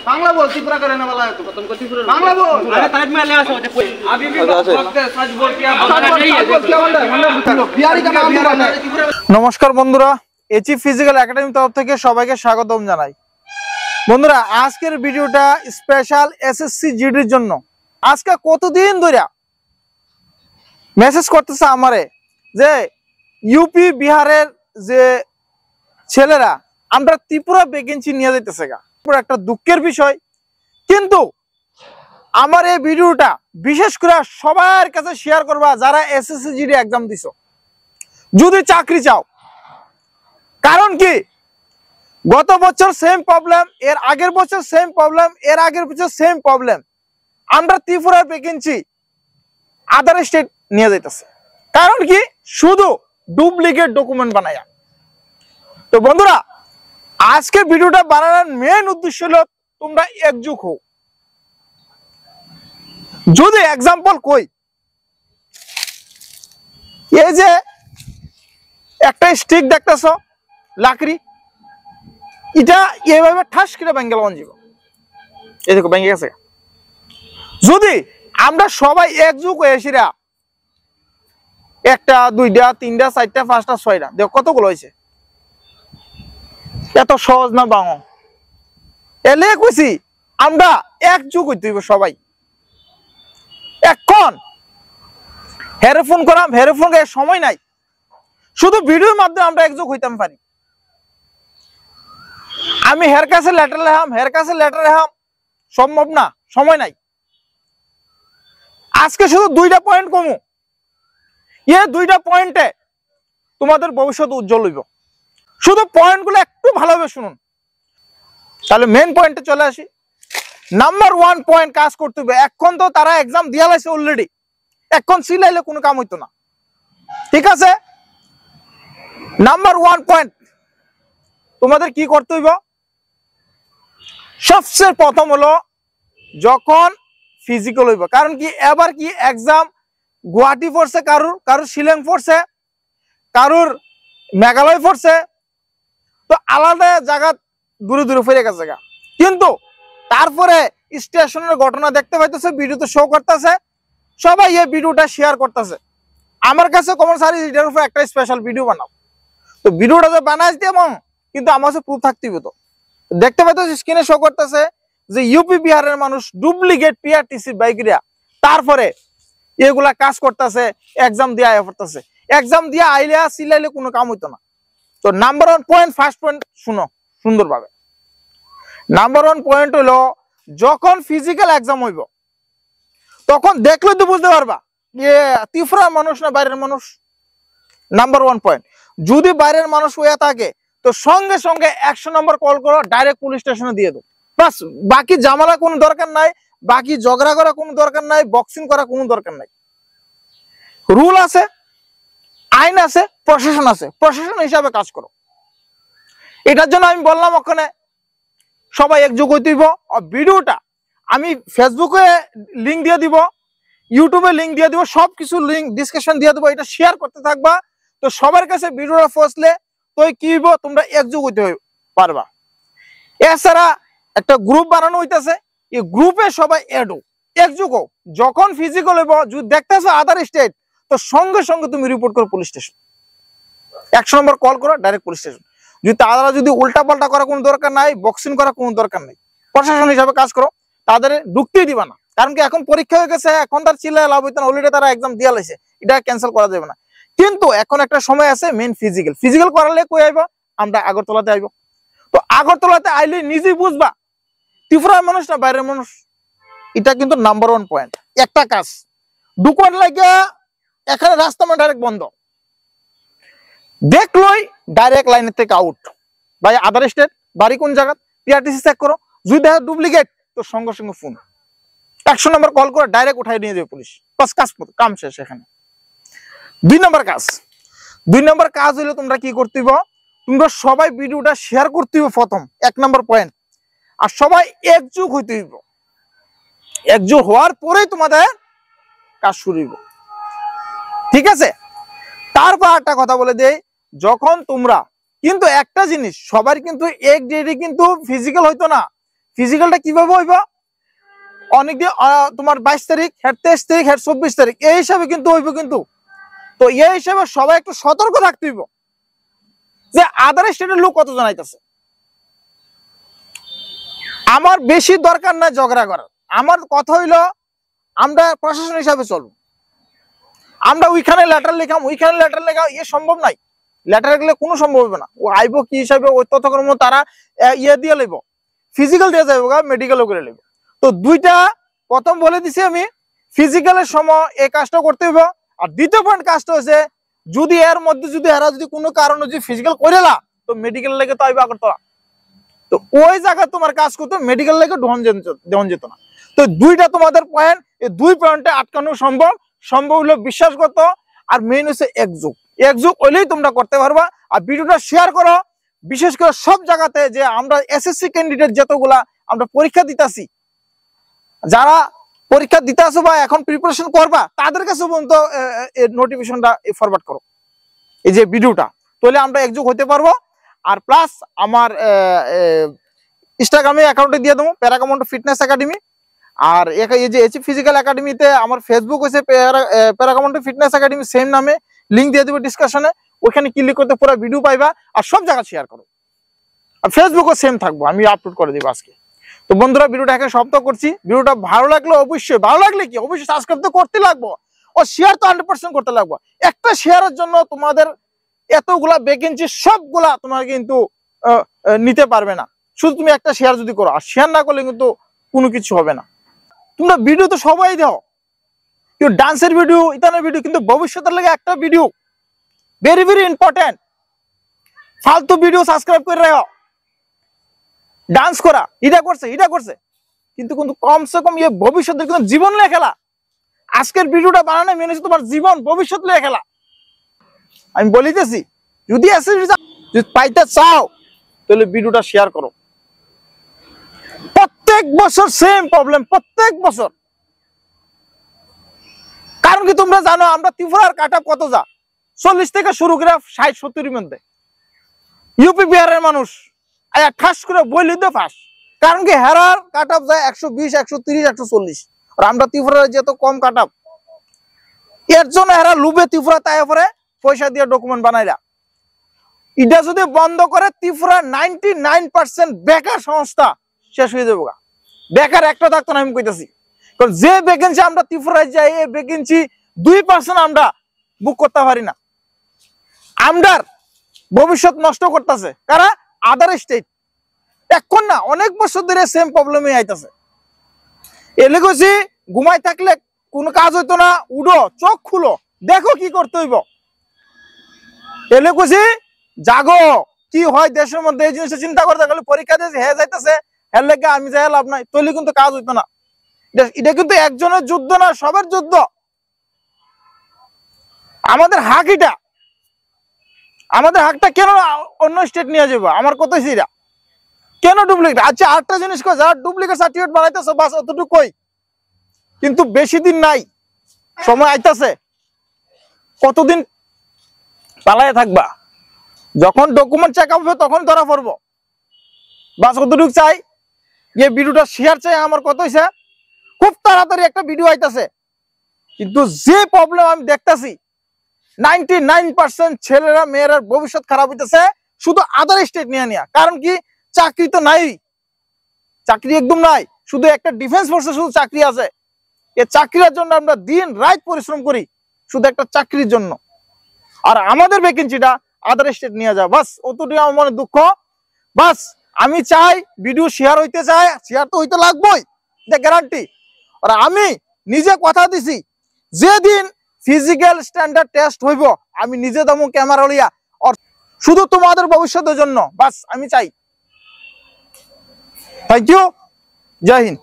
बांग्ला बोल त्रिपुरा का रहने वाला है तू तुमको त्रिपुरा बांग्ला बोल अरे साइड में ले आओ अभी भी वक्त है सच बोल क्या बिहारी का नाम बोलना है। नमस्कार बंधुरा एचि फिजिकल एकेडमी तरफ থেকে সবাইকে স্বাগতম জানাই। বন্ধুরা আজকের ভিডিওটা স্পেশাল এসএসসি জিডির জন্য। আজকে কতদিন ধরে মেসেজ করতেছে আমারে যে ইউপি বিহারের যে ছেলেরা আমরা ত্রিপুরা ভ্যাকেন্সি নিয়ে যাইতেছে গা। পুরো একটা দুঃখের বিষয়, কিন্তু আমার এই ভিডিওটা বিশেষ করে সবার কাছে শেয়ার করবা যারা এসএসসি জিডি এক্সাম দিছো, যদি চাকরি চাও। কারণ কি গত বছর সেম প্রবলেম, এর আগের বছর সেম প্রবলেম, এর আগের বছর সেম প্রবলেম। আমরা ত্রিপুরার ভ্যাকেন্সি আদার স্টেট নিয়ে যাইতেছে। কারণ কি শুধু ডুপ্লিকেট ডকুমেন্ট বানায়া। তো বন্ধুরা আজকে ভিডিওটা বানানোর মেন উদ্দেশ্য হলো তোমরা একজুট হও। যদি এক্সাম্পল কই, এই যে একটা স্টিক দেখতেছো লাকড়ি, এটা এইভাবে ঠাস করে ভেঙে লাগান যাব, এই দেখো ভেঙে গেছে। যদি আমরা সবাই একজুট হয়ে এসিরা একটা দুইটা তিনটা চারটা পাঁচটা ছয়টা দেখো কতগুলো হয়েছে। এত সহজ না বাঙো, এলে কইছি আমরা একজুট হইতে হইব সবাই। এখন হেরোফোন করাম, হেরোফোন সময় নাই, শুধু ভিডিওর মাধ্যমে আমরা একজুট হইতাম পারি। আমি হের কাছে লেটার লেখাম, হের কাছে লেটার লেখাম, সম্ভব না, সময় নাই। আজকে শুধু দুইটা পয়েন্ট কমু, এই দুইটা পয়েন্টে তোমাদের ভবিষ্যৎ উজ্জ্বল হইব। শুধু পয়েন্টগুলো একটু ভালোভাবে শুনুন। তাহলে মেন পয়েন্টে চলে আসি। নাম্বার 1 পয়েন্ট কাজ করতে হবে। এখন তো তারা এক্সাম দিয়া লাইছে অলরেডি, এখন সিলাইলে কোনো কাম হইতো না, ঠিক আছে। নাম্বার 1 পয়েন্ট তোমাদের কি করতে হইব, সবচেয়ে প্রথম হলো যখন ফিজিক্যাল হইব। কারণ কি এবার কি এক্সাম গুয়াহাটি পড়ছে, কারুর শিলং পড়ছে, কারুর মেঘালয় পড়ছে, তো আলাদা জায়গা দূরে দূরে ফিরে গেছে। কিন্তু তারপরে স্টেশনের ঘটনা দেখতে পাইতেছে, ভিডিওতে শো করতেছে, সবাই এই ভিডিওটা শেয়ার করতেছে। আমার কাছে কমন সারি এটার উপর একটা স্পেশাল ভিডিও বানাও। তো ভিডিওটা যে বানাইছি এবং কিন্তু আমার কাছে প্রুফ থাকতে হবে। তো দেখতে পাইতেছে স্ক্রিনে শো করতেছে যে ইউপি বিহারের মানুষ ডুপ্লিকেট পিআরটিসি বাইকরিয়া তারপরে এগুলা কাজ করতেছে, এক্সাম দিয়ে আয়া পড়তেছে। এক্সাম দিয়ে আইলে সিলাইলে কোনো কাম হইতো না। তো নাম্বার 1 পয়েন্ট, ফার্স্ট পয়েন্ট শুনো সুন্দরভাবে। নাম্বার 1 পয়েন্ট হলো যখন ফিজিক্যাল এক্সাম হইব তখন দেখলে তো বুঝতে পারবা যে ত্রিপুরার মানুষ না বাইরের মানুষ। নাম্বার 1 পয়েন্ট, যদি বাইরের মানুষ হয়ে থাকে তো সঙ্গে সঙ্গে 100 নম্বর কল করো, ডাইরেক্ট পুলিশ স্টেশনে দিয়ে দাও। বাস, বাকি জামালা কোনো দরকার নাই, বাকি ঝগড়া করা কোনো দরকার নাই, বক্সিং করা কোনো দরকার নাই। রুল আছে, আইন আছে, প্রশাসন আছে, প্রশাসন হিসাবে কাজ করো। এটার জন্য আমি বললাম ওখানে সবাই একজোট হইতে হইব। ভিডিওটা আমি ফেসবুকে লিঙ্ক দিয়ে দিব, ইউটিউবে লিঙ্ক দিয়ে দিব, সবকিছু লিঙ্ক ডিসক্রিপশন দিয়ে দেবো। এটা শেয়ার করতে থাকবা, তো সবার কাছে ভিডিওটা পৌঁছলে তো কি হইব, তোমরা একজোট হইতে পারবা। এছাড়া একটা গ্রুপ বানানো হইতেছে, এই গ্রুপে সবাই এড হও, একজোট হও। যখন ফিজিক্যাল হইব, যদি দেখতেছো আদার স্টেট, তো সঙ্গে সঙ্গে তুমি রিপোর্ট করো পুলিশ স্টেশন, 100 নম্বর কল করো, ডাইরেক্ট পুলিশ স্টেশন। যদি তারা যদি উল্টা পাল্টা করা কোনো দরকার নাই, বক্সিং করা কোনো দরকার নাই, প্রশাসন হিসাবে কাজ করো, তাদের ঢুকতেই দিবা না। কারণ কি এখন পরীক্ষা হয়ে গেছে, এখন তার চিল্লায় লাভ হইতো না, অলরেডি তারা এক্সাম দিয়া লাইছে, এটা ক্যান্সেল করা যাবে না। কিন্তু এখন একটা সময় আছে মেন ফিজিক্যাল করালে কই আইব, আমরা আগরতলাতে আইব। তো আগরতলাতে আইলে নিজেই বুঝবা ত্রিপুরার মানুষ না বাইরের মানুষ। এটা কিন্তু নাম্বার 1 পয়েন্ট। একটা কাজ ঢুকন লাগে, এখানে রাস্তা মানে ডাইরেক্ট বন্ধ, দেখলই ডাইরেক্ট লাইনের থেকে আউট। ভাই আদার স্টেট, বাড়ি কোন জায়গা, পিআরটিসি চেক করো, যদি দেখো ডুপ্লিকেট তো সঙ্গে সঙ্গে ফোন, 100 নম্বর কল করে ডাইরেক্ট উঠাই নিয়ে যাবে পুলিশ। বাস কাম শেষ এখানে। 2 নম্বর কাজ হইলো তোমরা কি করতে হইব, তোমরা সবাই ভিডিওটা শেয়ার করতে হইব প্রথম 1 নম্বর পয়েন্ট। আর সবাই একজোট হইতে হইব। একজোট হওয়ার পরেই তোমাদের কাজ শুরু হইব, ঠিক আছে। তারপর একটা কথা বলে দেই, যখন তোমরা কিন্তু একটা জিনিস সবার কিন্তু এক ডেটে কিন্তু ফিজিক্যাল হইতো না, ফিজিক্যালটা কিভাবে হইব অনেক দিন তোমার 22 তারিখ 23 তারিখ 24 তারিখ এই হিসাবে কিন্তু হইব কিন্তু। তো এই হিসাবে সবাই একটু সতর্ক থাকতে হইব যে আদার স্টেটের লোক কতজন আইতাছে। আমার বেশি দরকার না ঝগড়া করার, আমার কথা হইলো আমরা প্রশাসন হিসাবে চলবো। আমরা ওইখানে লেটার লেখাম ওইখানে লেটার লেখা ইয়ে সম্ভব নাই, লেটার গেলে কোনো সম্ভব হবে না। ও আইব কি হিসাবে ওই ততক্ষণ তারা ইয়ে দিয়ে লইব, ফিজিক্যাল দিয়ে যাইব গা, মেডিকেলও করে লইব। তো দুইটা প্রথম বলে দিছি আমি, ফিজিক্যালের সময় এই কাজটা করতে হইব। আর দ্বিতীয় পয়েন্ট কাজটা হচ্ছে যদি এর মধ্যে যদি এরা যদি কোনো কারণে যদি ফিজিক্যাল করে না তো মেডিকেল লেগে তো আইবা করতো না। তো ওই জায়গায় তোমার কাজ করতে মেডিকেল লেগে দেওয়া যেত না। তো দুইটা তোমাদের পয়েন্ট, এই দুই পয়েন্টে আটকানো সম্ভব। সম্ভব হলো বিশ্বাস করতো, আর মেইন হচ্ছে একযোগ হইলেই তোমরা করতে পারবা। আর ভিডিওটা শেয়ার করো, বিশেষ করে সব জায়গাতে যে আমরা এসএসসি ক্যান্ডিডেট যতগুলা আমরা পরীক্ষা দিতেছি, যারা পরীক্ষা দিতে আসো বা এখন প্রিপারেশন করবা তাদের কাছে পর্যন্ত নোটিফিকেশনটা ফরওয়ার্ড করো, এই যে ভিডিওটা, তাহলে আমরা একযোগ হতে পারবো। আর প্লাস আমার ইনস্টাগ্রামে অ্যাকাউন্টে দিয়ে দেবো প্যারাকমন্ড ফিটনেস একাডেমি। আর এই যে এচি ফিজিক্যাল একাডেমিতে আমার ফেসবুক হচ্ছে প্যারাকমন্ড ফিটনেস একাডেমি, সেম নামে লিঙ্ক দিয়ে দেবো ডিসকাশনে, ওইখানে ক্লিক করতে পুরো ভিডিও পাইবা। আর সব জায়গায় শেয়ার করো, আর ফেসবুকও সেম থাকবো, আমি আপলোড করে দেবো আজকে। তো বন্ধুরা ভিডিওটা এখানে সমাপ্ত করছি। ভিডিওটা ভালো লাগলে অবশ্যই, ভালো লাগলে কি অবশ্যই সাবস্ক্রাইব তো করতে লাগবো, ও শেয়ার তো 100% করতে লাগবো। একটা শেয়ারের জন্য তোমাদের এতগুলা ভ্যাকেন্সি সবগুলা তোমার কিন্তু নিতে পারবে না, শুধু তুমি একটা শেয়ার যদি করো। আর শেয়ার না করলে কিন্তু কোনো কিছু হবে না। তোমরা ভিডিও তো সবাই দাও, কেউ ডান্সের ভিডিও ইতানের ভিডিও, কিন্তু ভবিষ্যতের লাগে একটা ভিডিও ভেরি ভেরি ইম্পর্টেন্ট। ফালতু ভিডিও সাবস্ক্রাইব করে রাখো, ডান্স করা এটা করছে কিন্তু কমসে কম ইয়ে ভবিষ্যতের কিন্তু জীবন নিয়ে খেলা। আজকের ভিডিওটা বানানো মেনে তোমার জীবন ভবিষ্যৎ নিয়ে খেলা। আমি বলিতেছি যদি পাইতে চাও তাহলে ভিডিওটা শেয়ার করো। প্রত্যেক বছর সেম প্রবলেম, প্রত্যেক বছর। কারণ কি তোমরা জানো আমরা ত্রিপুরার কাটা কত যা 40 থেকে শুরু করে 60-70 মধ্যে, ইউপি বিহারের মানুষ ঠাস করে বইলি তো ফাঁস। কারণ কি হেরার কাট অফ যায় 120, 130, 140, আর আমরা ত্রিপুরার যেত কম কাট অফ, এর জন্য হেরা লুবে ত্রিপুরা তাই পরে পয়সা দিয়ে ডকুমেন্ট বানাইরা। এটা যদি বন্ধ করে ত্রিপুরা 99% বেকার সংস্থা শেষ হয়ে যাবো। বেকার একটা থাকতো না, আমি কইতেছি। কারণ যে ভ্যাকেন্সি আমরা ত্রিপুরায় যাই এই ভ্যাকেন্সি 2% আমরা বুক করতে পারি না। আমরার ভবিষ্যৎ নষ্ট করতেছে কারা? Other state. এখন না অনেক বছর ধরে সেম প্রবলেমে আইতাছে। এলে কইছি ঘুমাই থাকলে কোনো কাজ হইতো না, উঠো চোখ খুলো দেখো কি করতে হইব। এলে কইছি জাগো, কি হয় দেশের মধ্যে এই জিনিসটা চিন্তা করতে গেলে পরীক্ষা দিয়ে হে যাইতেছে, হের লেগে আমি যাই লাভ নাই, তৈলে কিন্তু কাজ হইতো না। এটা কিন্তু একজনের যুদ্ধ না, সবার যুদ্ধ। আমাদের হাক এটা, আমাদের হাকটা কেন অন্য স্টেট নিয়ে যাবো? আমার কথাই সেটা, কেন ডুপ্লিকেট? আচ্ছা আরেকটা জিনিস কই, যারা ডুপ্লিকেট সার্টিফিকেট বানাইতেছে বাস অতটুকু কই, কিন্তু বেশি দিন নাই, সময় আইতাছে। কতদিন পালায় থাকবা? যখন ডকুমেন্ট চেক আপ হবে তখন ধরা পড়বো। বাস অতটুকু চাই। এই ভিডিওটা শেয়ার চাই। আমার কথা হইছে খুব তাড়াতাড়ি একটা ভিডিও আইতাছে, কিন্তু যে প্রবলেম আমি দেখতেছি 99% ছেলেরা মেয়েরা ভবিষ্যৎ খারাপ হইতেছে শুধু আদার স্টেট নিয়ে নিয়া। কারণ কি চাকরি তো নাই, চাকরি একদম নাই। শুধু একটা ডিফেন্স ফোর্সে শুধু চাকরি আছে। এই চাকরির জন্য আমরা দিন রাত পরিশ্রম করি শুধু একটা চাকরির জন্য, আর আমাদের ভ্যাকেন্সিটা আদার স্টেট নিয়ে যায়। বাস অতটুকু আমার মনে দুঃখ। বাস আমি চাই ভিডিও শেয়ার হইতে চাই, শেয়ার তো হইতে লাগবেই, এটা গ্যারান্টি। আর আমি নিজে কথা দিছি যেদিন ফিজিক্যাল স্ট্যান্ডার্ড টেস্ট হইব আমি নিজে দামু ক্যামেরা লইয়া, আর শুধু তোমাদের ভবিষ্যতের জন্য। বাস আমি চাই। Thank you, Jai Hind.